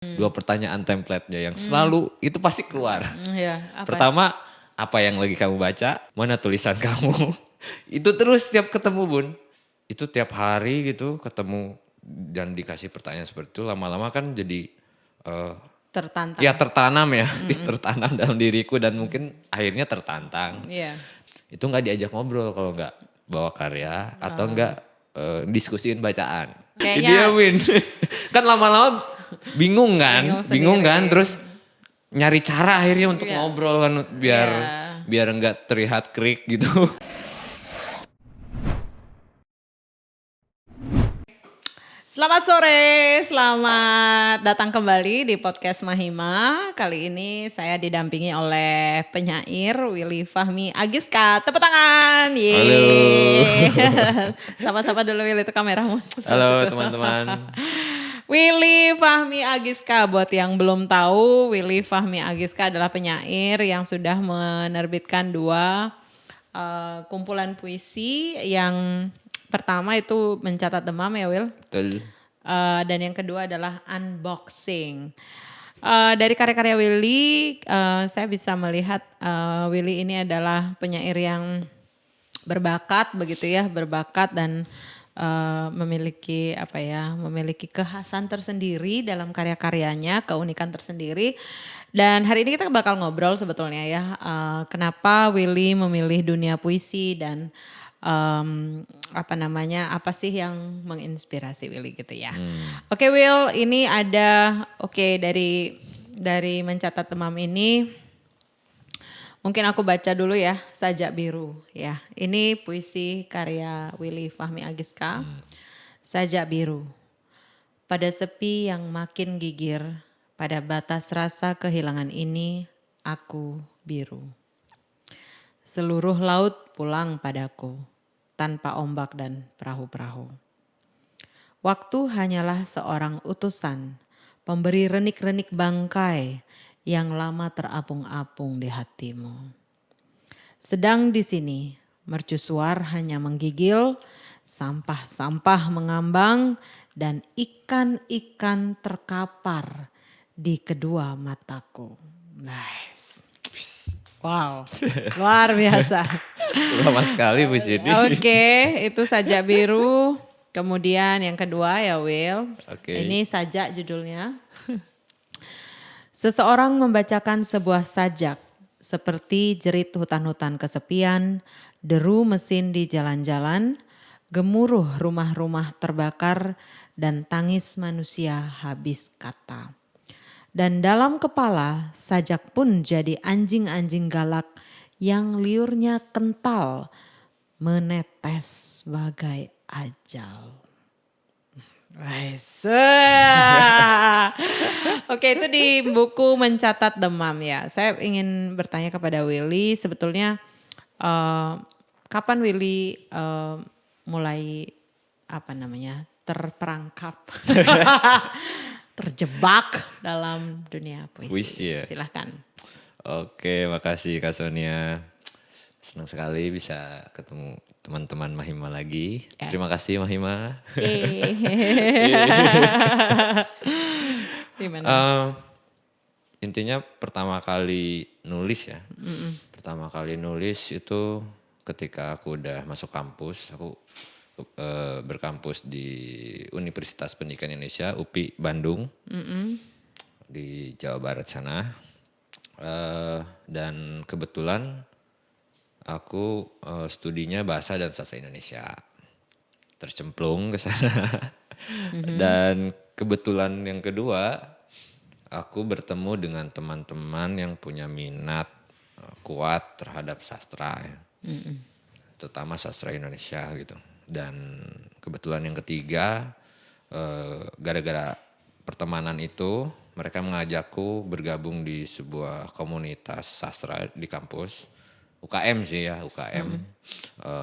2 pertanyaan template-nya yang selalu itu pasti keluar. Iya, apa? Pertama, apa yang lagi kamu baca? Mana tulisan kamu? Itu terus tiap ketemu Bun. Itu tiap hari gitu ketemu dan dikasih pertanyaan seperti itu lama-lama kan jadi Tertantang. ya tertanam ya, tertanam dalam diriku dan mungkin akhirnya tertantang. Iya. Itu nggak diajak ngobrol kalau nggak bawa karya atau nggak diskusiin bacaan. Kayaknya- Dia win. Kan lama-lama bingung kan, Bingung sendiri. terus nyari cara akhirnya untuk Iya. ngobrol kan biar Iya. biar nggak terlihat krik gitu. Selamat sore, selamat datang kembali di podcast Mahima. Kali ini saya didampingi oleh penyair Willy Fahmi Agiska. Tepuk tangan. Yeay. Halo. Sapa-sapa dulu Willy, itu kameramu. Halo teman-teman. Willy Fahmi Agiska, buat yang belum tahu, Willy Fahmi Agiska adalah penyair yang sudah menerbitkan 2 kumpulan puisi. Yang pertama itu Mencatat Demam ya Will. Betul. Dan yang kedua adalah Unboxing. Dari karya-karya Willy, saya bisa melihat Willy ini adalah penyair yang berbakat begitu ya, berbakat dan memiliki memiliki kekhasan tersendiri dalam karya-karyanya, keunikan tersendiri. Dan hari ini kita bakal ngobrol sebetulnya ya, kenapa Willy memilih dunia puisi dan apa sih yang menginspirasi Willy gitu ya. Oke Will, ini ada dari Mencatat Demam ini. Mungkin aku baca dulu ya, Sajak Biru ya. Ini puisi karya Willy Fahmi Agiska. Sajak Biru. Pada sepi yang makin gigir, pada batas rasa kehilangan ini, aku biru. Seluruh laut pulang padaku, tanpa ombak dan perahu-perahu. Waktu hanyalah seorang utusan, pemberi renik-renik bangkai yang lama terapung-apung di hatimu. Sedang di sini, mercusuar hanya menggigil, sampah-sampah mengambang, dan ikan-ikan terkapar di kedua mataku. Nice. Wow, luar biasa. Lama sekali puisi ini. Oke, itu Sajak Biru. Kemudian yang kedua ya Will. Oke. Ini sajak judulnya. Seseorang membacakan sebuah sajak seperti jerit hutan-hutan kesepian, deru mesin di jalan-jalan, gemuruh rumah-rumah terbakar, dan tangis manusia habis kata. Dan dalam kepala sajak pun jadi anjing-anjing galak yang liurnya kental menetes bagai ajal. Nice. Oke, itu di buku Mencatat Demam ya. Saya ingin bertanya kepada Willy, sebetulnya kapan Willy mulai terperangkap, terjebak dalam dunia puisi? Puisi ya? Silahkan. Oke, makasih Kak Sonia. Senang sekali bisa ketemu teman-teman Mahima lagi. Yes. Terima kasih Mahima. Gimana? Intinya pertama kali nulis ya. Pertama kali nulis itu ketika aku udah masuk kampus. Aku berkampus di Universitas Pendidikan Indonesia, UPI Bandung. Di Jawa Barat sana. Dan kebetulan aku studinya bahasa dan sastra Indonesia. Tercemplung ke sana. Dan kebetulan yang kedua, aku bertemu dengan teman-teman yang punya minat kuat terhadap sastra ya. Terutama sastra Indonesia gitu. Dan kebetulan yang ketiga, gara-gara pertemanan itu mereka mengajakku bergabung di sebuah komunitas sastra di kampus. UKM sih ya, UKM.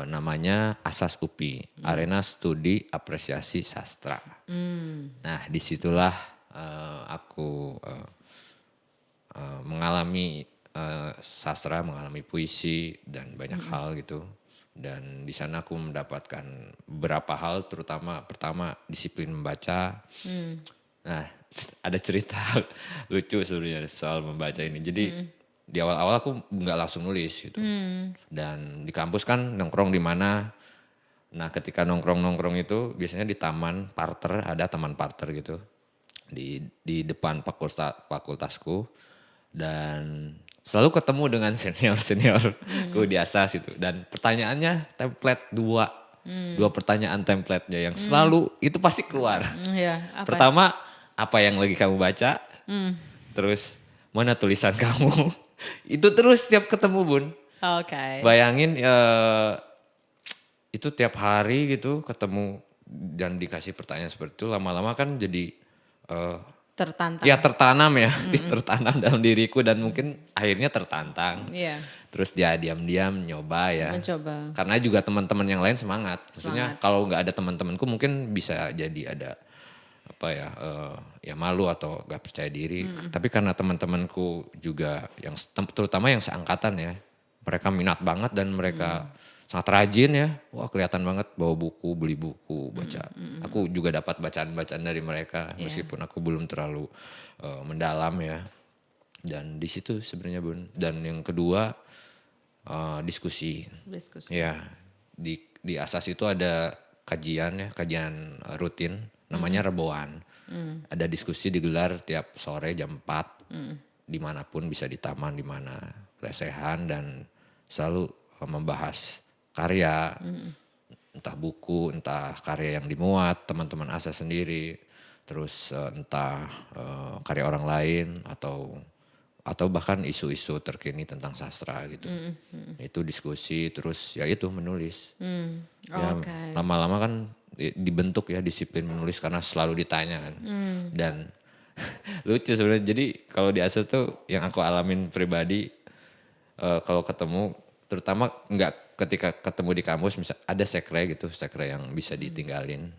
Namanya Asas UPI, Arena Studi Apresiasi Sastra. Nah disitulah aku mengalami sastra, mengalami puisi dan banyak hal gitu. Dan di sana aku mendapatkan beberapa hal, terutama pertama disiplin membaca. Nah, ada cerita lucu sebenarnya soal membaca ini. Jadi di awal-awal aku nggak langsung nulis gitu. Dan di kampus kan nongkrong di mana. Nah, ketika nongkrong-nongkrong itu biasanya di taman parter, ada taman parter gitu. Di depan fakultasku dan selalu ketemu dengan senior-seniorku di asas itu. Dan pertanyaannya template dua pertanyaan template-nya yang selalu itu pasti keluar. Ya, apa? Pertama, apa yang lagi kamu baca? Terus, mana tulisan kamu? Itu terus setiap ketemu Bun. Oke. Bayangin itu tiap hari gitu ketemu dan dikasih pertanyaan seperti itu, lama-lama kan jadi Tertantang. ya tertanam ya, tertanam dalam diriku dan mungkin akhirnya tertantang. Iya, Terus dia diam-diam nyoba ya. mencoba. Karena juga teman-teman yang lain semangat. Maksudnya kalau nggak ada teman-temanku mungkin bisa jadi ada apa ya ya malu atau nggak percaya diri. Tapi karena teman-temanku juga yang terutama yang seangkatan ya, mereka minat banget dan mereka sangat rajin ya. Wah kelihatan banget bawa buku, beli buku, baca. Aku juga dapat bacaan-bacaan dari mereka meskipun aku belum terlalu mendalam ya. Dan di situ sebenarnya Bun. Dan yang kedua diskusi. Ya, di asas itu ada kajian ya, kajian rutin namanya reboan. Ada diskusi digelar tiap sore jam 4 dimanapun, bisa di taman di mana lesehan, dan selalu membahas karya, entah buku, entah karya yang dimuat teman-teman asas sendiri, terus entah karya orang lain atau bahkan isu-isu terkini tentang sastra gitu. Itu diskusi, terus ya itu menulis. Ya, Oke. lama-lama kan dibentuk ya disiplin menulis karena selalu ditanya kan. Dan lucu sebenarnya. Jadi kalau di ASES tuh yang aku alamin pribadi, kalau ketemu, terutama nggak ketika ketemu di kampus, misal ada sekre gitu, sekre yang bisa ditinggalin.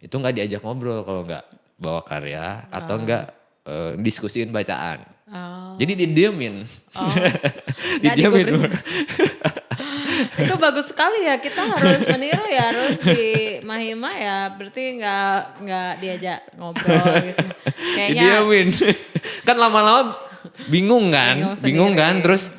Itu nggak diajak ngobrol kalau nggak bawa karya atau nggak diskusiin bacaan. Jadi didiemin. Nggak Didiemin. digubris. Itu bagus sekali ya, kita harus meniru ya, harus di Mahima ya, berarti nggak diajak ngobrol gitu. Kayaknya Didiemin. Kan lama-lama bingung kan, Bingung kan, sendiri. terus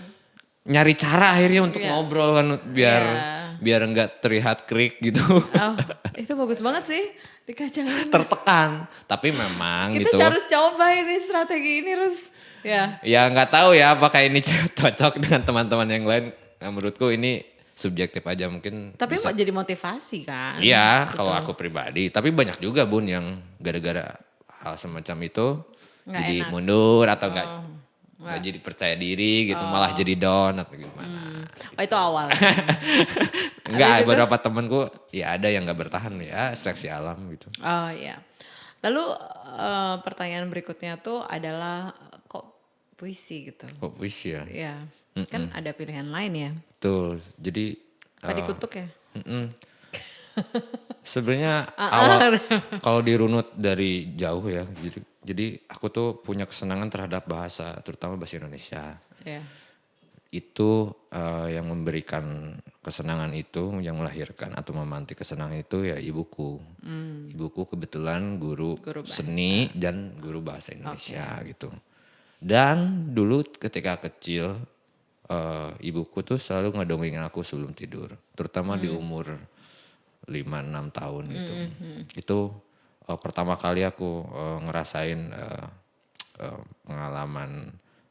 nyari cara akhirnya untuk Iya. ngobrol kan biar Iya. biar nggak terlihat krik gitu. oh, itu bagus banget sih dikacangin. Tertekan, tapi memang Kita gitu. harus coba ini strategi ini terus. Ya. Ya nggak tahu ya apakah ini cocok dengan teman-teman yang lain. Nah, menurutku ini subjektif aja mungkin. Tapi bisa. mau jadi motivasi kan. Iya, kalau aku pribadi. Tapi banyak juga Bun yang gara-gara hal semacam itu Nggak jadi enak. mundur atau nggak jadi percaya diri gitu, malah jadi down atau gimana. Oh itu awal. Enggak, Habis itu? beberapa temenku ya ada yang nggak bertahan ya, seleksi alam gitu. Oh iya. Lalu pertanyaan berikutnya tuh adalah kok puisi gitu. Kok puisi ya? Iya. Kan ada pilihan lain ya. Betul. Jadi Apa dikutuk ya? sebenarnya awal kalau dirunut dari jauh ya, jadi aku tuh punya kesenangan terhadap bahasa, terutama bahasa Indonesia. Iya. Itu yang memberikan kesenangan itu, yang melahirkan atau memantik kesenangan itu ya ibuku. Ibuku kebetulan guru bahasa. seni dan guru bahasa Indonesia gitu. Dan dulu ketika kecil ibuku tuh selalu ngedongengin aku sebelum tidur, terutama di umur 5-6 tahun gitu. Itu pertama kali aku ngerasain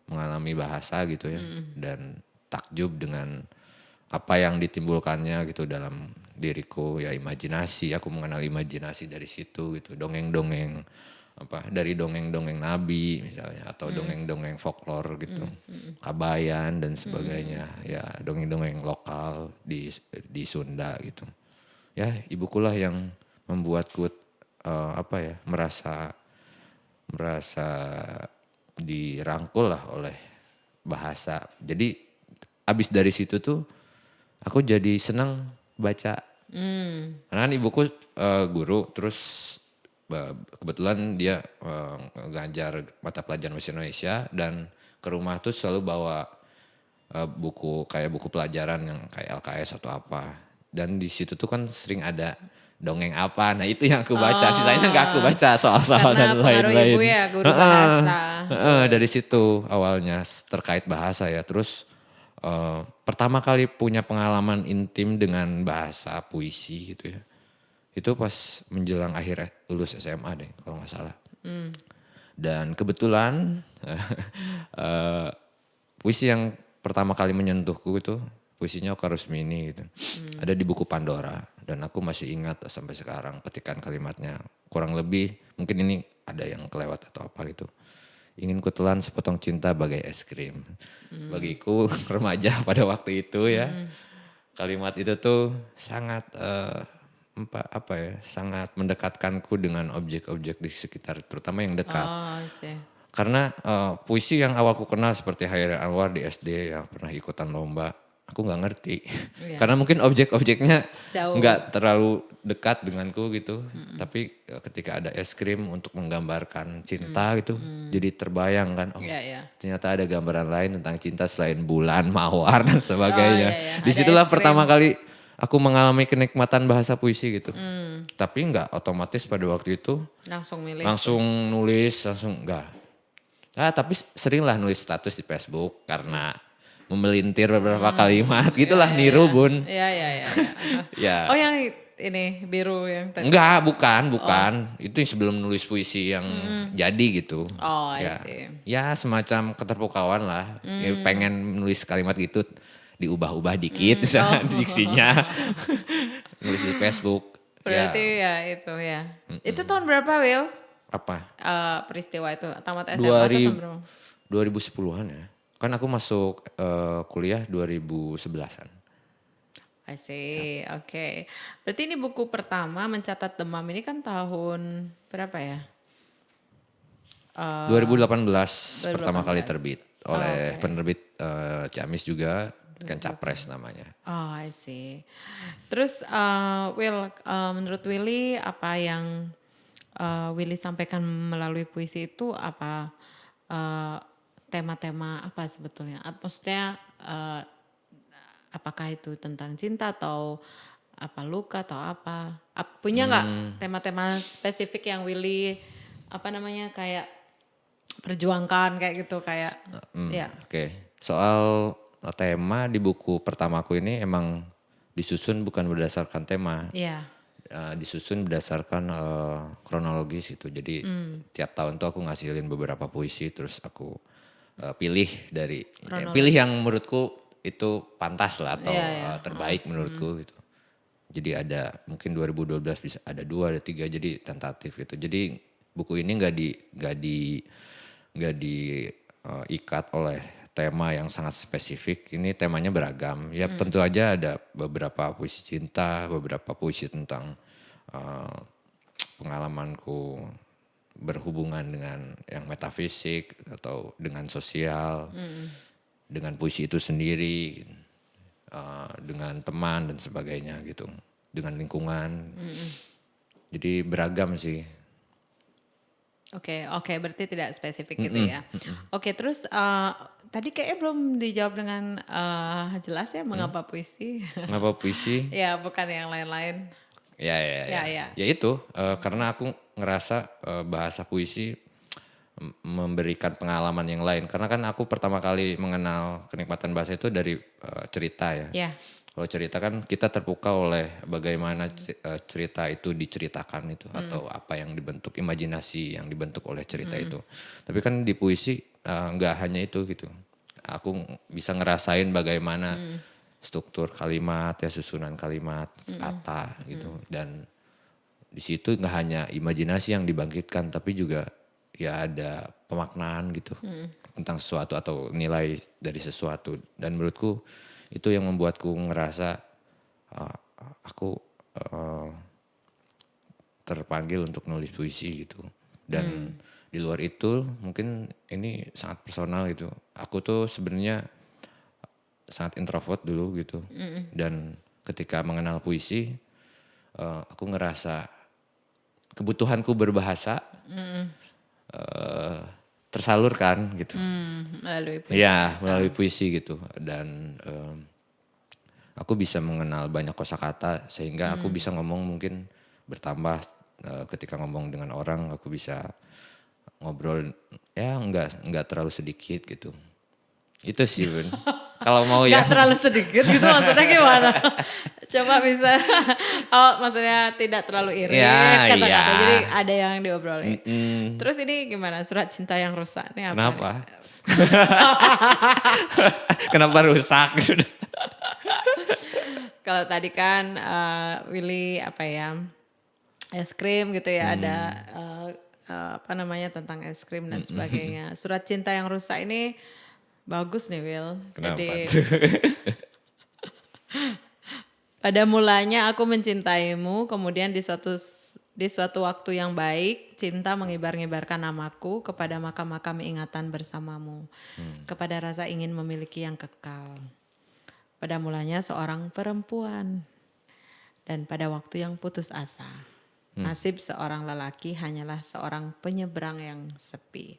mengalami bahasa gitu ya, dan takjub dengan apa yang ditimbulkannya gitu dalam diriku ya, imajinasi. Aku mengenal imajinasi dari situ gitu, dongeng-dongeng dari dongeng-dongeng nabi misalnya, atau dongeng-dongeng folklore gitu, Kabayan dan sebagainya ya, dongeng-dongeng lokal di Sunda gitu. Ya ibukulah yang membuatku merasa dirangkul lah oleh bahasa. Jadi abis dari situ tuh aku jadi senang baca. Karena kan ibuku guru, terus kebetulan dia ngajar mata pelajaran bahasa Indonesia, dan ke rumah tuh selalu bawa buku pelajaran yang kayak LKS atau apa. dan di situ tuh kan sering ada dongeng apa. Nah itu yang aku baca. Sisanya nggak aku baca soal-soal Karena dan pengaruh ibu lain-lain. ya, guru Heeh, bahasa. dari situ awalnya terkait bahasa ya. Terus pertama kali punya pengalaman intim dengan bahasa puisi gitu ya. Itu pas menjelang akhir lulus SMA deh kalau nggak salah. Dan kebetulan eh, puisi yang pertama kali menyentuhku itu puisinya Oka Rusmini gitu. Ada di buku Pandora dan aku masih ingat sampai sekarang petikan kalimatnya. Kurang lebih mungkin ini ada yang kelewat atau apa gitu. Ingin kutelan sepotong cinta bagai es krim. Bagiku remaja pada waktu itu ya. Kalimat itu tuh sangat apa ya, sangat mendekatkanku dengan objek-objek di sekitar, terutama yang dekat. Oh, I see. Karena puisi yang awalku kenal seperti Hairil Anwar di SD yang pernah ikutan lomba, aku nggak ngerti. Iya. Karena mungkin objek-objeknya Jauh. nggak terlalu dekat denganku gitu. Tapi ketika ada es krim untuk menggambarkan cinta gitu, jadi terbayang kan. Oh, Iya, iya. ternyata ada gambaran lain tentang cinta selain bulan, mawar dan Oh, sebagainya. iya, iya. Ada Disitulah es krim. pertama kali aku mengalami kenikmatan bahasa puisi gitu. Tapi nggak otomatis pada waktu itu Langsung milih. langsung nulis, langsung enggak. Tapi sering lah nulis status di Facebook karena memelintir beberapa kalimat gitulah, niru bun. Iya, iya, iya. Ya. Oh, yang ini biru yang tadi. Enggak, bukan. Itu sebelum nulis puisi yang jadi gitu. Oh, I Ya, see. ya semacam keterpukauan lah. Ya, pengen nulis kalimat gitu diubah-ubah dikit misalnya diksinya. Nulis di Facebook. Berarti ya itu ya. Itu tahun berapa, Will? Apa? Peristiwa itu tamat SMA atau tahun berapa? 2010-an ya. Kan aku masuk kuliah 2011-an. I see, oke. Berarti ini buku pertama mencatat demam ini kan tahun berapa ya? 2018 pertama kali 2018. terbit oleh oke. penerbit Ciamis juga, kan Capres namanya. Oh, I see. Terus Will, menurut Willy apa yang Willy sampaikan melalui puisi itu apa tema-tema apa sebetulnya? Maksudnya apakah itu tentang cinta atau apa luka atau apa? Punya nggak tema-tema spesifik yang Willy apa namanya kayak perjuangkan kayak gitu kayak ya. Oke. Soal tema di buku pertamaku ini emang disusun bukan berdasarkan tema. Iya. Disusun berdasarkan kronologis itu. Jadi tiap tahun tuh aku ngasilin beberapa puisi terus aku pilih dari pilih yang menurutku itu pantas lah atau terbaik menurutku gitu. Jadi ada mungkin 2012 bisa ada 2 ada 3 jadi tentatif gitu. Jadi buku ini nggak diikat oleh tema yang sangat spesifik. Ini temanya beragam. Ya tentu aja ada beberapa puisi cinta, beberapa puisi tentang pengalamanku berhubungan dengan yang metafisik atau dengan sosial, dengan puisi itu sendiri, dengan teman dan sebagainya gitu, dengan lingkungan. Jadi beragam sih. Oke, berarti tidak spesifik gitu ya. Oke, terus tadi kayaknya belum dijawab dengan jelas ya mengapa puisi. Ngapa puisi? Ya, bukan yang lain-lain. Ya. Ya itu karena aku ngerasa bahasa puisi memberikan pengalaman yang lain. Karena kan aku pertama kali mengenal kenikmatan bahasa itu dari cerita ya. Ya. Kalau cerita kan kita terpukau oleh bagaimana cerita itu diceritakan itu atau apa yang dibentuk, imajinasi yang dibentuk oleh cerita itu. Tapi kan di puisi nggak hanya itu gitu. Aku bisa ngerasain bagaimana struktur kalimat ya, susunan kalimat, kata gitu. Dan di situ nggak hanya imajinasi yang dibangkitkan tapi juga ya ada pemaknaan gitu tentang sesuatu atau nilai dari sesuatu. Dan menurutku itu yang membuatku ngerasa aku terpanggil untuk nulis puisi gitu. Dan di luar itu mungkin ini sangat personal gitu. Aku tuh sebenarnya sangat introvert dulu gitu. Dan ketika mengenal puisi aku ngerasa kebutuhanku berbahasa tersalurkan gitu. Melalui puisi. Ya melalui puisi gitu. Dan aku bisa mengenal banyak kosakata sehingga aku bisa ngomong mungkin bertambah ketika ngomong dengan orang aku bisa ngobrol ya nggak terlalu sedikit gitu. Itu sih Bun. Kalau mau ya. Nggak terlalu sedikit gitu maksudnya gimana? Coba bisa, oh maksudnya tidak terlalu irit Ya, kata-kata, iya. jadi ada yang diobrolin. Mm-mm. Terus ini gimana surat cinta yang rusak ini apa nih? Kenapa? Kenapa rusak? Kalau tadi kan Willy apa ya, es krim gitu ya, ada apa namanya tentang es krim dan sebagainya. Surat cinta yang rusak ini bagus nih Will. Kenapa Jadi tuh? pada mulanya aku mencintaimu, kemudian di suatu waktu yang baik, cinta mengibar-ngibarkan namaku kepada makam-makam ingatan bersamamu, kepada rasa ingin memiliki yang kekal. Pada mulanya seorang perempuan, dan pada waktu yang putus asa, nasib seorang lelaki hanyalah seorang penyeberang yang sepi.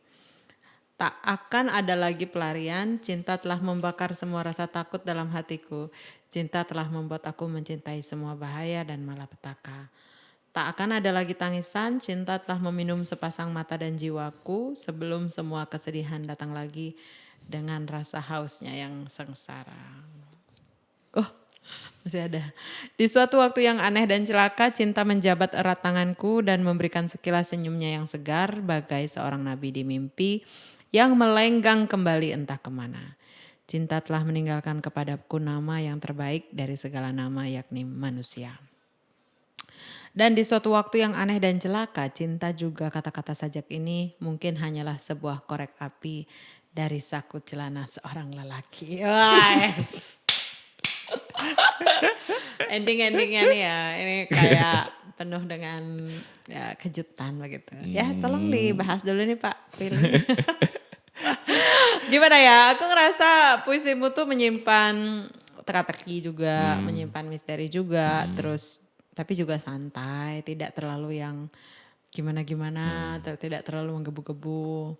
Tak akan ada lagi pelarian, cinta telah membakar semua rasa takut dalam hatiku. Cinta telah membuat aku mencintai semua bahaya dan malapetaka. Tak akan ada lagi tangisan, cinta telah meminum sepasang mata dan jiwaku sebelum semua kesedihan datang lagi dengan rasa hausnya yang sengsara. Oh, masih ada. Di suatu waktu yang aneh dan celaka, cinta menjabat erat tanganku dan memberikan sekilas senyumnya yang segar bagai seorang nabi di mimpi yang melenggang kembali entah kemana. Cinta telah meninggalkan kepadaku nama yang terbaik dari segala nama yakni manusia. Dan di suatu waktu yang aneh dan celaka, cinta juga kata-kata sajak ini mungkin hanyalah sebuah korek api dari saku celana seorang lelaki. Yes. Ending-endingnya nih ya, ini kayak penuh dengan ya, kejutan begitu. Ya tolong dibahas dulu nih Pak Pilih. Gimana ya, aku ngerasa puisimu tuh menyimpan teka-teki juga, menyimpan misteri juga, terus tapi juga santai, tidak terlalu yang gimana-gimana, tidak terlalu menggebu-gebu.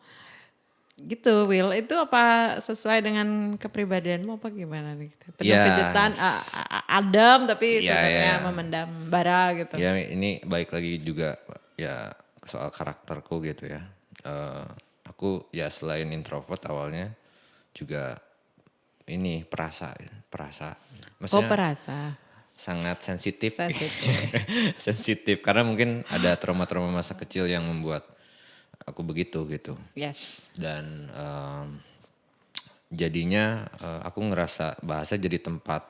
Gitu Will, itu apa sesuai dengan kepribadianmu apa gimana nih? Penuh Ya, kejutan, adem tapi ya, sebenarnya ya. memendam bara gitu. Ya ini balik lagi juga ya soal karakterku gitu ya. Aku ya selain introvert awalnya juga ini perasa. Oh Maksudnya perasa, sangat sensitif. sensitif. Sensitif karena mungkin ada trauma-trauma masa kecil yang membuat aku begitu gitu. Yes. Dan jadinya aku ngerasa bahasa jadi tempat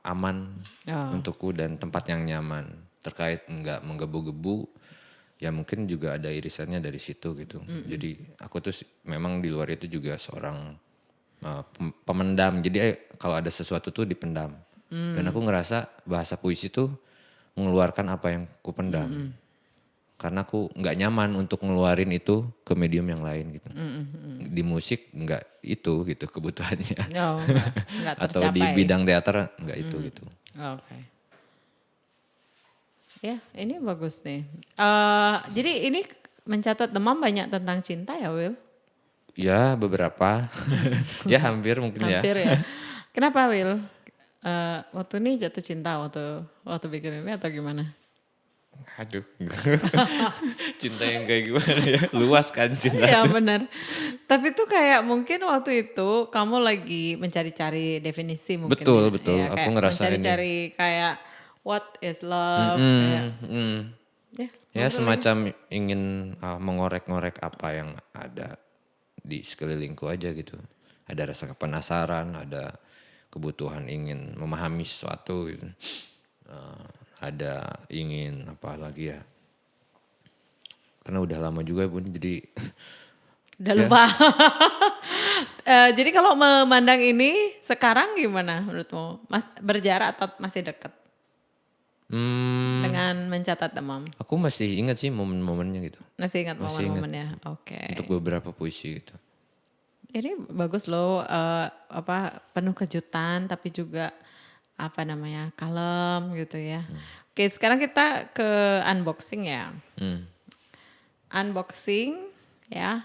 aman Oh. untukku dan tempat yang nyaman terkait nggak menggebu-gebu ya mungkin juga ada irisannya dari situ gitu. Jadi aku tuh memang di luar itu juga seorang pemendam. Jadi kalau ada sesuatu tuh dipendam. Dan aku ngerasa bahasa puisi tuh mengeluarkan apa yang ku pendam. Karena aku nggak nyaman untuk ngeluarin itu ke medium yang lain gitu. Di musik nggak itu gitu kebutuhannya. No, nggak Atau di tercapai. bidang teater nggak itu gitu. Oke. Ya, ini bagus nih. Jadi ini mencatat demam banyak tentang cinta ya, Will? Ya beberapa, ya hampir mungkin ya. Hampir ya. Kenapa, Will? Waktu ini jatuh cinta waktu bikin ini atau gimana? Aduh, cinta yang kayak gimana ya? Luas kan cinta. Iya benar. Tapi tuh kayak mungkin waktu itu kamu lagi mencari-cari definisi mungkin Betul, ya. betul. Iya, Aku kayak ngerasa ini. mencari-cari kayak what is love. Kayak, ya, Ya ngobrol semacam ingin mengorek-ngorek apa yang ada di sekelilingku aja gitu. Ada rasa penasaran, ada kebutuhan ingin memahami sesuatu gitu. Ada ingin apa lagi ya. Karena udah lama juga Bun jadi udah lupa. Jadi kalau memandang ini sekarang gimana menurutmu? Mas berjarak atau masih dekat dengan mencatat demam? aku masih ingat sih momen-momennya gitu. Masih ingat Masih ingat. momen-momennya? Oke. Untuk beberapa puisi gitu. Ini bagus loh, penuh kejutan tapi juga apa namanya kalem gitu ya. Oke, sekarang kita ke unboxing ya. Unboxing ya.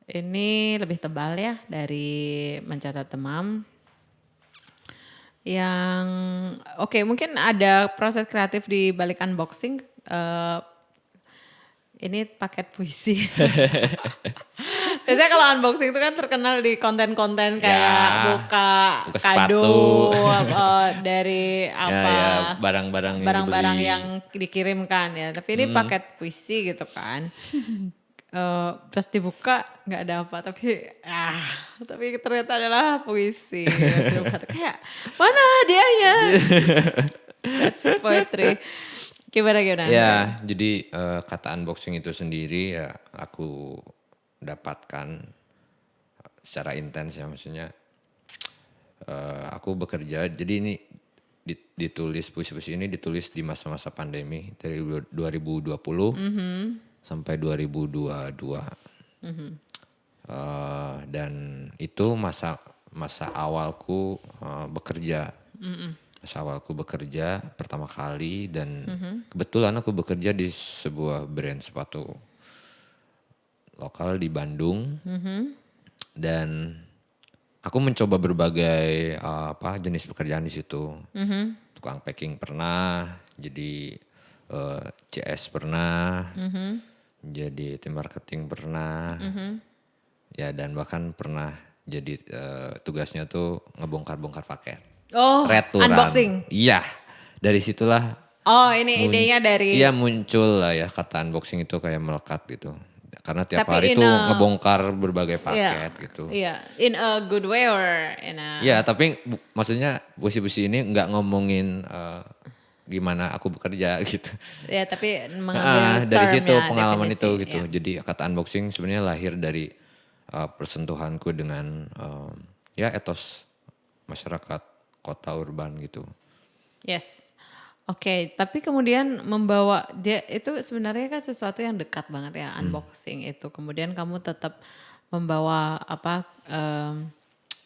Ini lebih tebal ya dari mencatat demam. yang oke, mungkin ada proses kreatif di balik unboxing. Ini paket puisi. Biasanya kalau unboxing itu kan terkenal di konten-konten kayak Ya, buka buka kado sepatu. dari Ya, apa ya, barang-barang yang barang-barang dibeli. yang dikirimkan ya. Tapi ini paket puisi gitu kan. Pas dibuka nggak ada apa, tapi ternyata adalah puisi. Pas dibuka tuh kayak mana hadiahnya? That's poetry. Gimana? Ya, jadi kata unboxing itu sendiri ya aku dapatkan secara intens ya, maksudnya aku bekerja. Jadi ini ditulis puisi-puisi ini ditulis di masa-masa pandemi dari 2020 sampai 2022. Dan itu masa awalku bekerja. Masa awalku bekerja pertama kali dan kebetulan aku bekerja di sebuah brand sepatu lokal di Bandung. Dan aku mencoba berbagai jenis pekerjaan di situ. Tukang packing pernah, jadi CS pernah, jadi tim marketing pernah, ya dan bahkan pernah jadi tugasnya tuh ngebongkar-bongkar paket. Oh, Returan. unboxing. Iya, dari situlah Oh, ini idenya dari. iya muncul lah ya kata unboxing itu kayak melekat gitu. Karena tiap Tapi hari in tuh a- ngebongkar berbagai Iya, paket gitu. iya, in a good way or in a. Iya, tapi maksudnya puisi-puisi ini nggak ngomongin gimana aku bekerja gitu. Ya, tapi mengambil Dari term situ ya, pengalaman definisi. itu gitu. Ya. Jadi kata unboxing sebenarnya lahir dari persentuhanku dengan ya etos masyarakat kota urban gitu. Yes. Oke, tapi kemudian membawa dia itu sebenarnya kan sesuatu yang dekat banget ya, unboxing itu. Kemudian kamu tetap membawa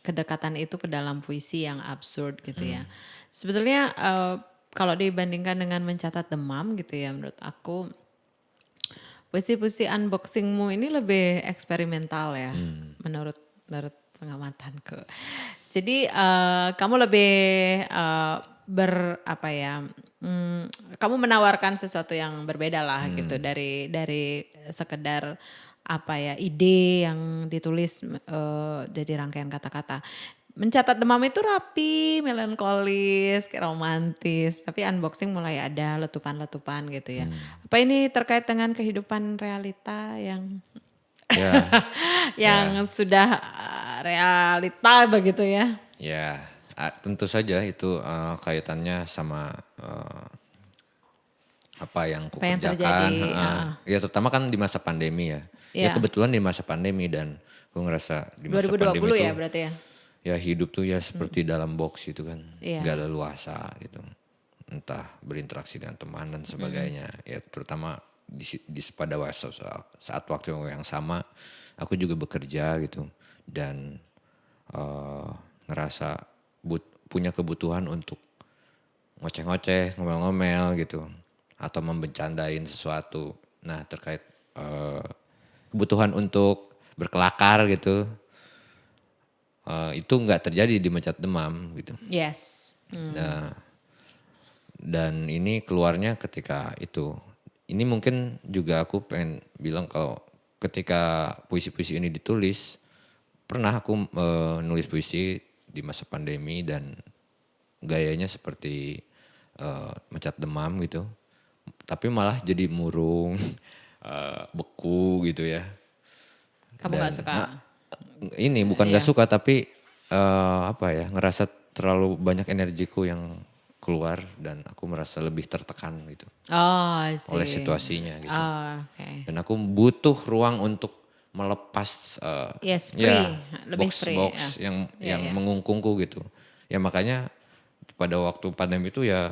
kedekatan itu ke dalam puisi yang absurd gitu ya. Sebetulnya kalau dibandingkan dengan mencatat demam gitu ya, menurut aku puisi-puisi unboxingmu ini lebih eksperimental ya, menurut pengamatanku. Jadi kamu lebih kamu menawarkan sesuatu yang berbeda lah gitu dari sekedar ide yang ditulis jadi rangkaian kata-kata. Mencatat demam itu rapi, melankolis, kayak romantis. Tapi unboxing mulai ada letupan-letupan gitu ya. Apa ini terkait dengan kehidupan realita yang Ya, yang sudah realita begitu ya? ya tentu saja itu kaitannya sama apa yang aku Apa yang kerjakan. terjadi? Ya terutama kan di masa pandemi ya. Ya Iya. kebetulan di masa pandemi dan aku ngerasa di masa 2020 pandemi ya itu berarti ya? ya hidup tuh ya seperti dalam box gitu kan. Iya. Gak leluasa gitu. Entah berinteraksi dengan teman dan sebagainya. Ya terutama pada saat waktu yang sama aku juga bekerja gitu. Dan ngerasa punya kebutuhan untuk ngoceh-ngoceh, ngomel-ngomel gitu. Atau membercandain sesuatu. Nah terkait kebutuhan untuk berkelakar gitu. Itu nggak terjadi di Mencat Demam gitu. Yes. Nah, dan ini keluarnya ketika itu. Ini mungkin juga aku pengen bilang kalau ketika puisi-puisi ini ditulis, pernah aku nulis puisi di masa pandemi dan gayanya seperti Mencat Demam gitu. Tapi malah jadi murung, beku gitu ya. Kamu gak suka? Ini bukan gak suka tapi ngerasa terlalu banyak energiku yang keluar dan aku merasa lebih tertekan gitu Oh, I see. oleh situasinya gitu. Oh, oke. Dan aku butuh ruang untuk melepas Yes, free. Lebih free. box yang Ya. mengungkungku gitu. Ya makanya pada waktu pandemi itu ya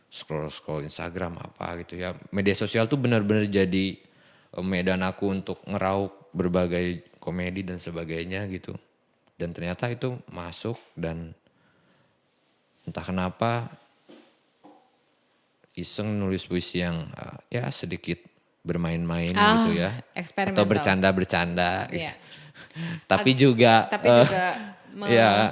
scroll Instagram apa gitu ya. Media sosial tuh benar-benar jadi medan aku untuk ngeraup berbagai komedi dan sebagainya gitu. Dan ternyata itu masuk dan entah kenapa iseng nulis puisi yang ya sedikit bermain-main gitu ya. Eksperimental. Atau bercanda-bercanda gitu. Iya. Tapi juga Tapi juga ya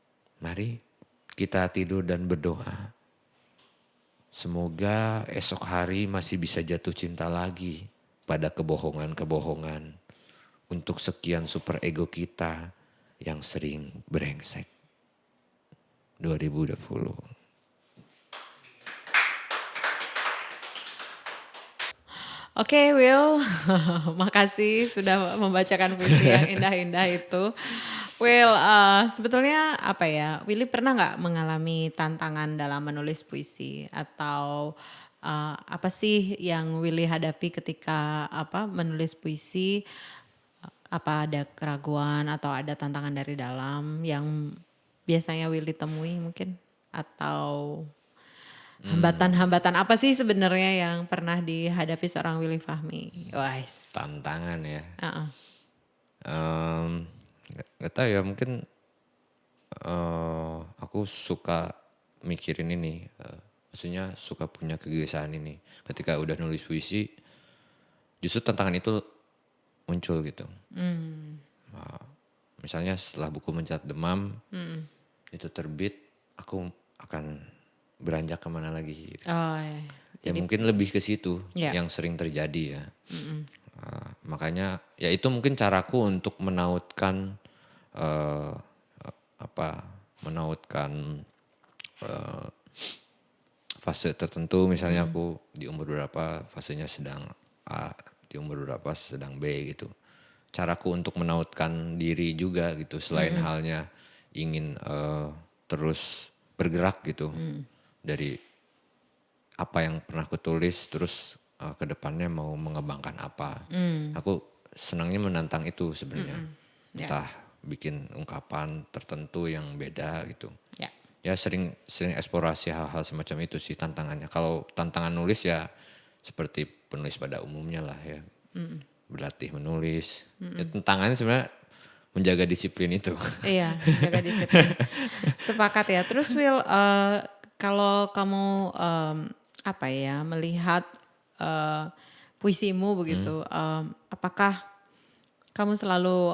Mari kita tidur dan berdoa. Semoga esok hari masih bisa jatuh cinta lagi pada kebohongan-kebohongan untuk sekian super ego kita yang sering brengsek. 2020. Oke, Will, makasih sudah membacakan puisi yang indah-indah itu. Will, sebetulnya apa ya, Willy pernah nggak mengalami tantangan dalam menulis puisi? Atau apa sih yang Willy hadapi ketika menulis puisi? Apa ada keraguan atau ada tantangan dari dalam yang biasanya Willy temui mungkin? Atau hambatan-hambatan apa sih sebenarnya yang pernah dihadapi seorang Willy Fahmi? Wais. Tantangan ya. Heeh. Gak tahu ya, mungkin aku suka mikirin ini. Maksudnya suka punya kegelisahan ini. Ketika udah nulis puisi, justru tantangan itu muncul gitu. Misalnya setelah buku Mencat Demam itu terbit, aku akan beranjak kemana lagi gitu. Oh, ya. Ya mungkin lebih ke situ Ya. yang sering terjadi ya. Makanya ya itu mungkin caraku untuk menautkan menautkan fase tertentu. Misalnya aku di umur berapa fasenya sedang A, di umur berapa sedang B gitu. Caraku untuk menautkan diri juga gitu, selain halnya ingin terus bergerak gitu dari apa yang pernah aku tulis, terus ke depannya mau mengembangkan apa. Aku senangnya menantang itu sebenarnya. Ya. Entah bikin ungkapan tertentu yang beda gitu. Ya. Ya sering eksplorasi hal-hal semacam itu sih tantangannya. Kalau tantangan nulis ya seperti penulis pada umumnya lah ya. Berlatih menulis. Ya, tantangannya sebenarnya menjaga disiplin itu. Iya, jaga disiplin. Sepakat ya. Terus Will, kalau kamu melihat puisimu begitu, apakah kamu selalu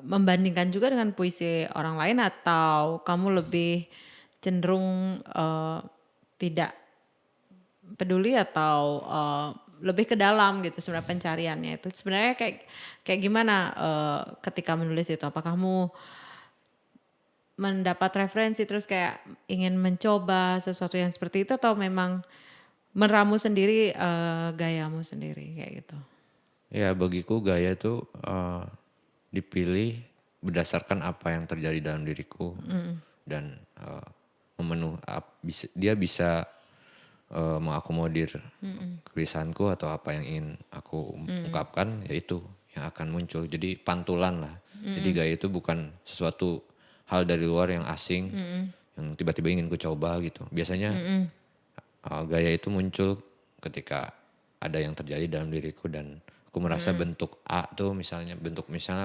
membandingkan juga dengan puisi orang lain atau kamu lebih cenderung tidak peduli atau lebih ke dalam gitu sebenarnya pencariannya itu sebenarnya kayak gimana ketika menulis itu? Apakah kamu mendapat referensi terus kayak ingin mencoba sesuatu yang seperti itu atau memang meramu sendiri gayamu sendiri kayak gitu? Ya bagiku gaya itu dipilih berdasarkan apa yang terjadi dalam diriku. Dan dia bisa mengakomodir kegelisahanku atau apa yang ingin aku ungkapkan, yaitu yang akan muncul. Jadi pantulan lah. Jadi gaya itu bukan sesuatu hal dari luar yang asing yang tiba-tiba ingin ku coba gitu. Biasanya gaya itu muncul ketika ada yang terjadi dalam diriku dan aku merasa bentuk A tuh misalnya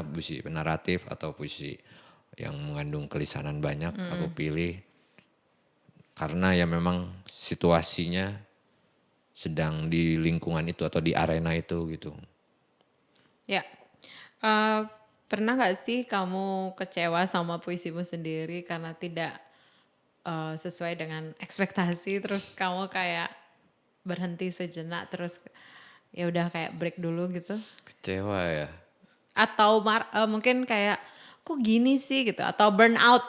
puisi naratif atau puisi yang mengandung kelisanan banyak aku pilih karena ya memang situasinya sedang di lingkungan itu atau di arena itu gitu. Ya, pernah nggak sih kamu kecewa sama puisimu sendiri karena tidak sesuai dengan ekspektasi, terus kamu kayak berhenti sejenak, terus ya udah kayak break dulu gitu? Kecewa ya. Atau mungkin kayak kok gini sih gitu? Atau burnout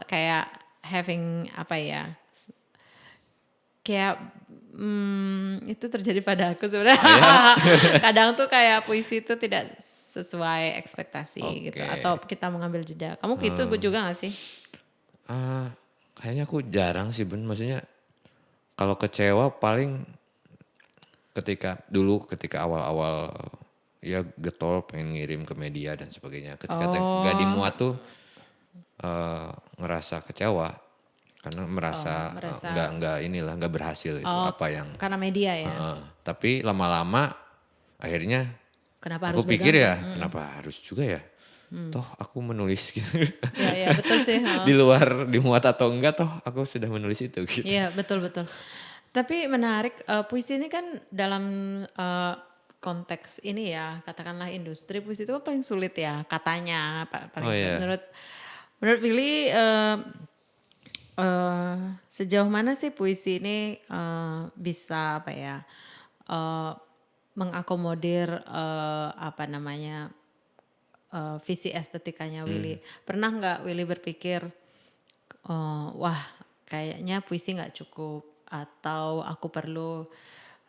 kayak having kayak itu terjadi pada aku sebenarnya. Kadang tuh kayak puisi itu tidak sesuai ekspektasi gitu. Oke. Atau kita mengambil jeda. Kamu gitu juga gak sih? Kayaknya aku jarang sih Ben. Maksudnya kalau kecewa paling ketika awal-awal ya getol pengen ngirim ke media dan sebagainya. Ketika gak dimuat tuh ngerasa kecewa karena merasa nggak berhasil itu apa yang karena media ya. tapi lama-lama akhirnya Kenapa aku harus pikir berganti? ya kenapa harus juga ya. Toh aku menulis gitu. Iya betul sih. Di luar dimuat atau enggak toh aku sudah menulis itu gitu. Iya betul. Tapi menarik, puisi ini kan dalam konteks ini ya, katakanlah industri puisi itu paling sulit ya katanya, paling Oh sulit ya. menurut Menurut Willy sejauh mana sih puisi ini bisa apa ya mengakomodir apa namanya visi estetikanya Willy. Pernah nggak Willy berpikir, wah kayaknya puisi nggak cukup atau aku perlu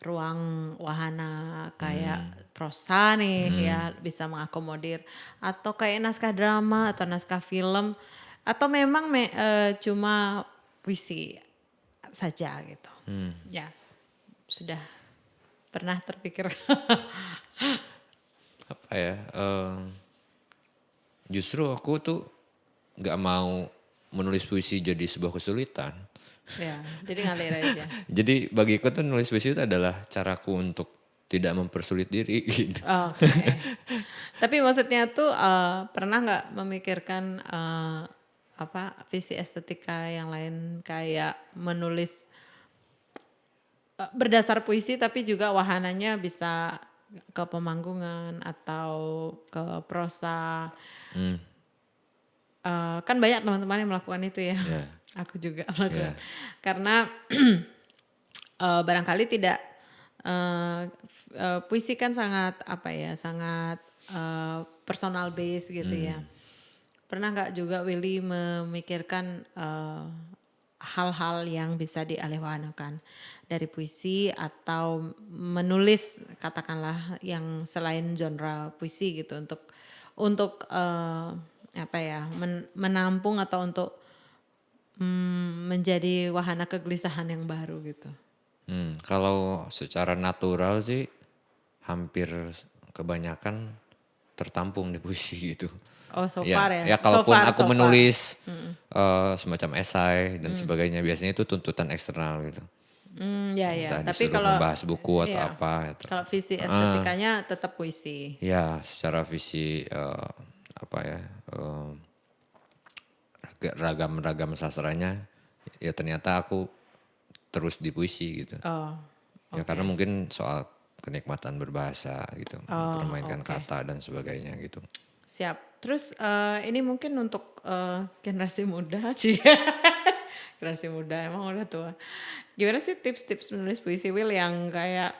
ruang wahana kayak prosa nih ya bisa mengakomodir atau kayak naskah drama atau naskah film atau memang cuma puisi saja gitu. Ya, sudah pernah terpikir. Apa ya? Justru aku tuh nggak mau menulis puisi jadi sebuah kesulitan. Ya, jadi ngalir aja. Jadi bagiku tuh nulis puisi itu adalah caraku untuk tidak mempersulit diri gitu. Oke. Tapi maksudnya tuh pernah nggak memikirkan apa visi estetika yang lain kayak menulis berdasar puisi tapi juga wahananya bisa ke pemanggungan atau ke prosa. Kan banyak teman-teman yang melakukan itu ya. Ya. Aku juga melakukan. Ya. Karena barangkali tidak puisi kan sangat apa ya, sangat personal base gitu ya. Pernah nggak juga Willy memikirkan hal-hal yang bisa dialihwahanakan dari puisi atau menulis katakanlah yang selain genre puisi gitu untuk apa ya menampung atau untuk menjadi wahana kegelisahan yang baru gitu. Kalau secara natural sih hampir kebanyakan tertampung di puisi gitu. Oh so far ya? Ya kalaupun aku So far. menulis semacam esai dan sebagainya biasanya itu tuntutan eksternal gitu. Ya. Entah Tapi disuruh kalau membahas buku atau iya, apa gitu. kalau visi estetikanya tetap puisi. Ya secara visi apa ya ragam sastranya ya ternyata aku terus di puisi gitu. Oh, Ya karena mungkin soal kenikmatan berbahasa gitu, mempermainkan kata dan sebagainya gitu. siap. Terus ini mungkin untuk generasi muda sih. Generasi muda emang udah tua. Gimana sih tips-tips menulis puisi Will yang kayak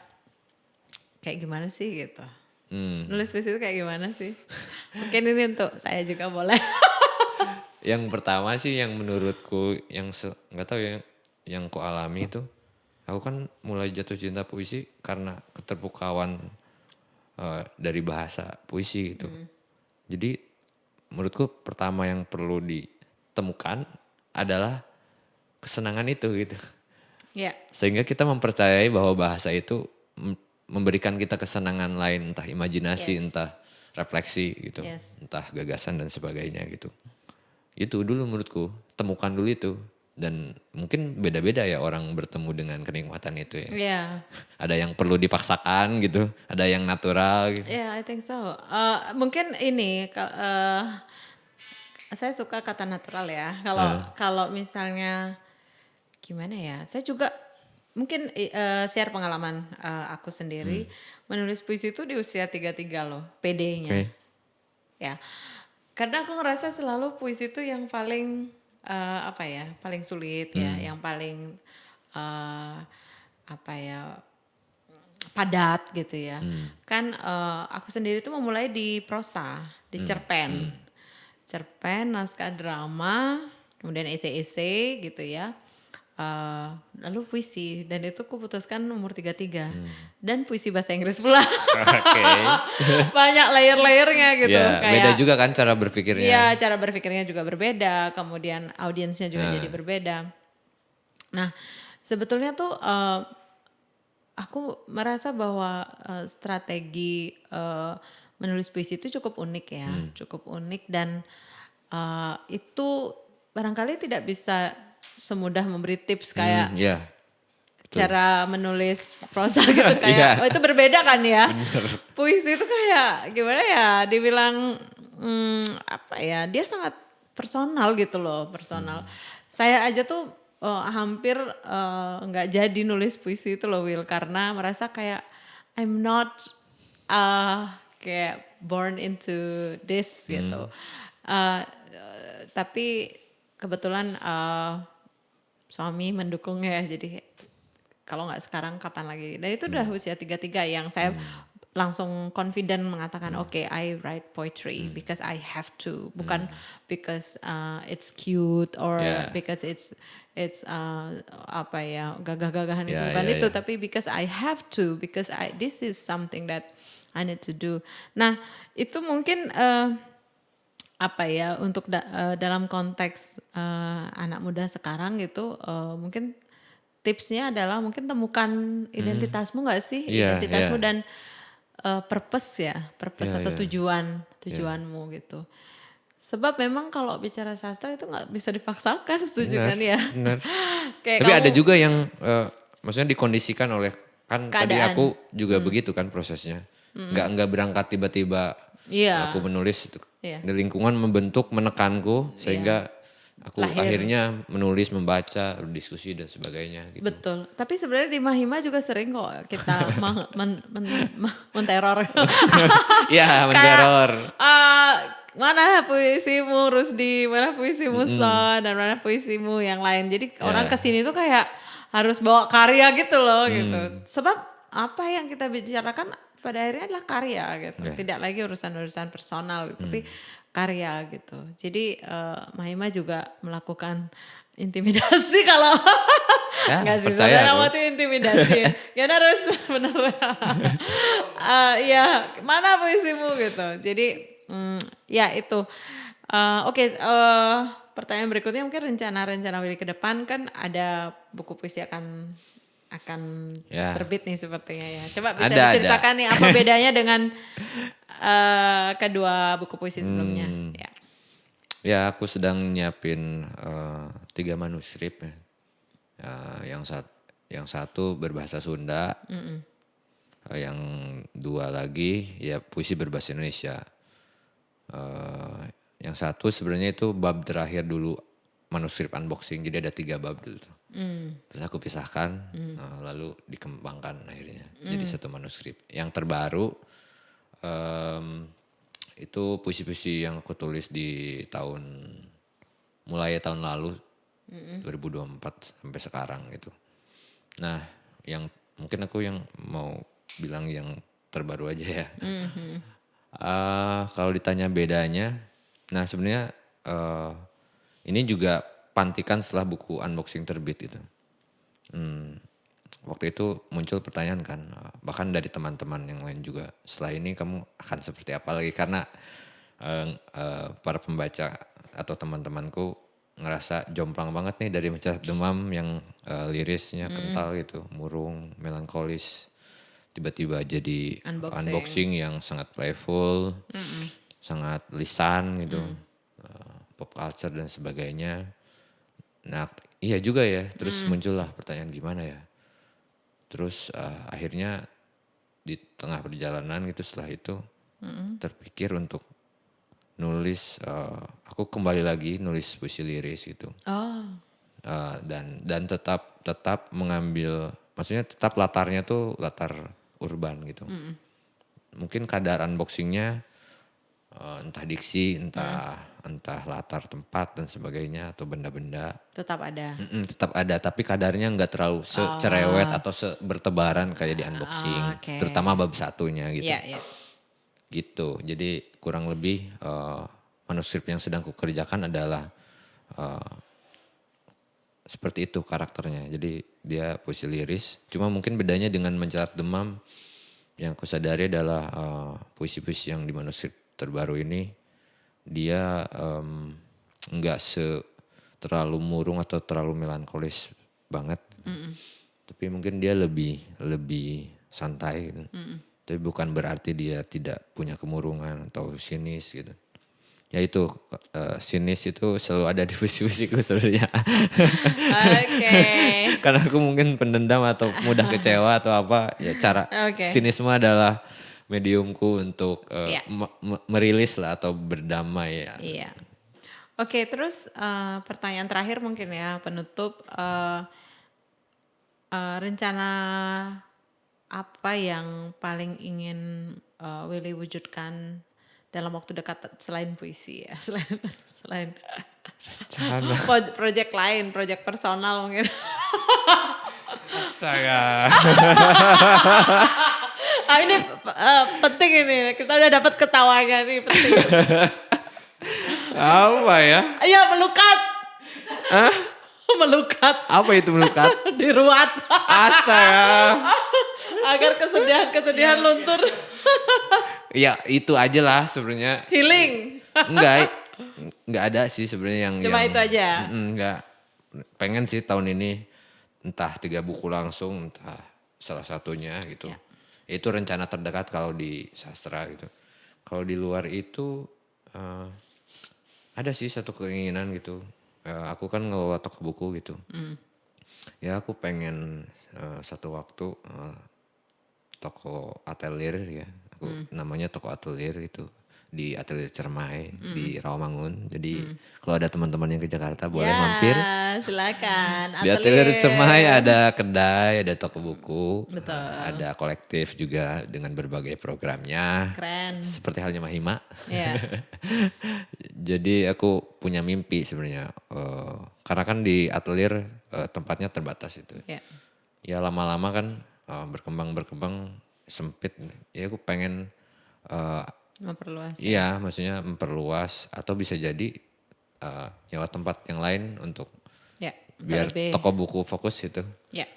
gimana sih gitu? Nulis puisi itu kayak gimana sih? Mungkin ini untuk saya juga boleh. Yang pertama sih yang menurutku yang nggak tahu ya yang ku alami itu, aku kan mulai jatuh cinta puisi karena keterpukauan dari bahasa puisi gitu. Jadi menurutku pertama yang perlu ditemukan adalah kesenangan itu gitu. Ya, Sehingga kita mempercayai bahwa bahasa itu memberikan kita kesenangan lain, entah imajinasi, Yes. entah refleksi gitu, Yes. entah gagasan dan sebagainya gitu. Itu dulu menurutku, temukan dulu itu. Dan mungkin beda-beda ya orang bertemu dengan kenikmatan itu ya. ya. Ada yang perlu dipaksakan gitu, ada yang natural gitu. Ya, I think so. Mungkin ini saya suka kata natural ya. Kalau misalnya gimana ya? Saya juga mungkin share pengalaman aku sendiri menulis puisi itu di usia 33 loh, PD-nya. Oke. Ya. Karena aku ngerasa selalu puisi itu yang paling apa ya? Paling sulit ya, yang paling apa ya? Padat gitu ya. Kan aku sendiri tuh memulai di prosa, di cerpen. Cerpen, naskah drama, kemudian esai-esai gitu ya. Lalu puisi dan itu aku putuskan umur 33. Dan puisi bahasa Inggris pula. Oke. Banyak layer-layernya gitu. Ya, beda juga kan cara berpikirnya. Iya, cara berpikirnya juga berbeda, kemudian audiensnya juga jadi berbeda. Nah, sebetulnya tuh aku merasa bahwa strategi menulis puisi itu cukup unik ya, cukup unik dan itu barangkali tidak bisa semudah memberi tips kayak Ya, cara menulis prosa gitu kayak oh itu berbeda kan ya. Puisi itu kayak gimana ya, dibilang apa ya, dia sangat personal gitu loh, personal. Saya aja tuh hampir nggak jadi nulis puisi itu loh Will karena merasa kayak I'm not kayak born into this gitu. tapi kebetulan suami mendukung ya, jadi kalau nggak sekarang kapan lagi. Dan itu udah usia 33 yang saya langsung confident mengatakan oke, I write poetry because I have to, bukan because it's cute or Ya. because it's apa ya, gagah-gagahan itu, Ya, bukan ya, itu, ya. tapi because I have to, because this is something that I need to do. Nah, itu mungkin apa ya, untuk dalam konteks anak muda sekarang gitu, mungkin tipsnya adalah mungkin temukan identitasmu nggak sih, Iya, identitasmu iya. dan purpose ya, purpose Iya, atau iya. tujuanmu gitu. Sebab memang kalau bicara sastra itu nggak bisa dipaksakan, setuju Benar, kan ya? benar. Kayak Tapi ada kamu juga yang maksudnya dikondisikan oleh, kan tadi keadaan. aku juga begitu kan prosesnya. Nggak berangkat tiba-tiba aku Iya, menulis itu. iya, Di lingkungan membentuk, menekanku sehingga aku lahir. akhirnya menulis, membaca, berdiskusi dan sebagainya gitu. Betul. Tapi sebenarnya di Mahima juga sering kok kita menteror. Iya, Kayak menteror. mana puisimu Rusdi, mana puisimu Son, dan mana puisimu yang lain. Jadi orang Ya. kesini tuh kayak harus bawa karya gitu loh gitu. Sebab apa yang kita bicarakan pada akhirnya adalah karya gitu. Ya. Tidak lagi urusan-urusan personal gitu, tapi karya gitu. Jadi Mahima juga melakukan intimidasi kalau Ya, enggak sih, percaya sebenarnya aku. kamu tuh intimidasi. Ya harus bener. Ya mana puisimu gitu. Jadi ya itu. Oke, pertanyaan berikutnya mungkin rencana-rencana Willy ke depan, kan ada buku puisi akan Ya. terbit nih sepertinya ya. Coba bisa Ada. diceritakan nih apa bedanya dengan kedua buku puisi sebelumnya. Ya. Ya, aku sedang nyiapin 3 manuskrip ya. Yang satu berbahasa Sunda, yang 2 lagi ya puisi berbahasa Indonesia. Yang satu sebenarnya itu bab terakhir dulu manuskrip unboxing, jadi ada 3 bab dulu. Terus aku pisahkan, lalu dikembangkan akhirnya jadi satu manuskrip. Yang terbaru itu puisi-puisi yang aku tulis di mulai tahun lalu 2024 sampai sekarang gitu. Nah, yang mungkin aku yang mau bilang yang terbaru aja ya. Kalau ditanya bedanya, nah sebenarnya ini juga pantikan setelah buku unboxing terbit gitu. Waktu itu muncul pertanyaan kan, bahkan dari teman-teman yang lain juga, setelah ini kamu akan seperti apa lagi, karena para pembaca atau teman-temanku ngerasa jomplang banget nih dari Mencatat Demam yang lirisnya kental gitu, murung, melankolis, tiba-tiba jadi unboxing yang sangat playful, sangat lisan gitu, pop culture dan sebagainya. Nah iya juga ya, terus muncullah pertanyaan gimana ya. Terus akhirnya di tengah perjalanan gitu setelah itu terpikir untuk nulis, aku kembali lagi nulis puisi liris gitu. Oh. Dan tetap mengambil, maksudnya tetap latarnya tuh latar urban gitu. Mungkin kadar unboxingnya entah diksi, entah latar tempat dan sebagainya atau benda-benda. Tetap ada. Tetap ada, tapi kadarnya nggak terlalu cerewet atau bertebaran kayak di unboxing, Oke. terutama bab satunya gitu. Iya, iya. Gitu, jadi kurang lebih manuskrip yang sedang kukerjakan adalah seperti itu karakternya. Jadi dia puisi liris, cuma mungkin bedanya dengan Mencatat Demam yang aku sadari adalah puisi-puisi yang di manuskrip terbaru ini dia nggak terlalu murung atau terlalu melankolis banget. Tapi mungkin dia lebih santai gitu. Tapi bukan berarti dia tidak punya kemurungan atau sinis gitu. Ya itu sinis itu selalu ada di puisi-puisiku sebenarnya. Oke. Karena aku mungkin pendendam atau mudah kecewa atau apa, ya cara Oke. sinisme adalah mediumku untuk Iya. merilis lah atau berdamai ya. Iya. Oke, terus pertanyaan terakhir mungkin ya, penutup, rencana apa yang paling ingin Willy wujudkan dalam waktu dekat selain puisi ya, selain Rencana. project lain, project personal mungkin. Astaga. Ini penting ini, kita udah dapat ketawanya nih, penting. Apa ya? Ayo melukat. Hah? Melukat. Apa itu melukat? Diruat. Astaga. Agar kesedihan luntur. Ya itu aja lah sebenarnya. Healing. Enggak ada sih sebenarnya yang Cuma itu aja. Enggak. Pengen sih tahun ini entah 3 buku langsung, entah salah satunya gitu. Ya. Itu rencana terdekat kalau di sastra gitu. Kalau di luar itu ada sih satu keinginan gitu. Aku kan ngelola toko buku gitu. Ya aku pengen satu waktu toko atelier ya. Aku namanya toko atelier gitu. Di Atelier Cermai di Rawamangun. Jadi kalau ada teman-teman yang ke Jakarta boleh mampir. Silakan. Di Atelier Cermai ada kedai, ada toko buku. Betul. Ada kolektif juga dengan berbagai programnya. Keren. Seperti halnya Mahima. Iya. Jadi aku punya mimpi sebenarnya. Karena kan di atelier tempatnya terbatas itu. Iya. Ya lama-lama kan berkembang sempit. Ya aku pengen Memperluas. iya maksudnya memperluas atau bisa jadi nyewa tempat yang lain untuk Ya. biar Lebih. toko buku fokus gitu. Ya.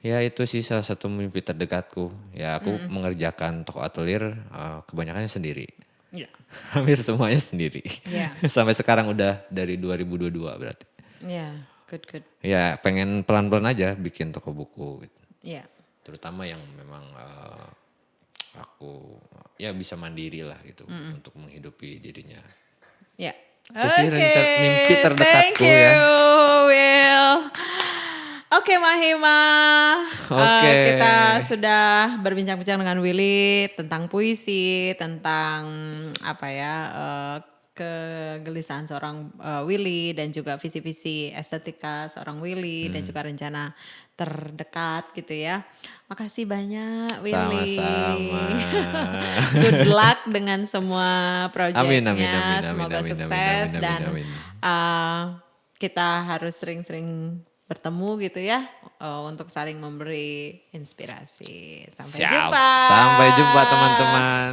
Ya itu sih salah satu mimpi terdekatku. Ya aku mengerjakan toko atelier kebanyakannya sendiri. Ya. Hampir semuanya sendiri. Ya. Sampai sekarang udah dari 2022 berarti. Ya. Good. Ya pengen pelan-pelan aja bikin toko buku gitu. Ya. Terutama yang memang aku ya bisa mandiri lah gitu untuk menghidupi dirinya. Ya. Itu sih mimpi terdekatku thank you, ya. Will. Oke Mahima, Oke. kita sudah berbincang-bincang dengan Willy tentang puisi, tentang apa ya kegelisahan seorang Willy dan juga visi-visi estetika seorang Willy dan juga rencana terdekat gitu ya. Makasih banyak Willy. Sama-sama. Good luck dengan semua proyeknya. Amin. Semoga sukses dan kita harus sering-sering bertemu gitu ya untuk saling memberi inspirasi. Sampai Siap. jumpa. Sampai jumpa teman-teman.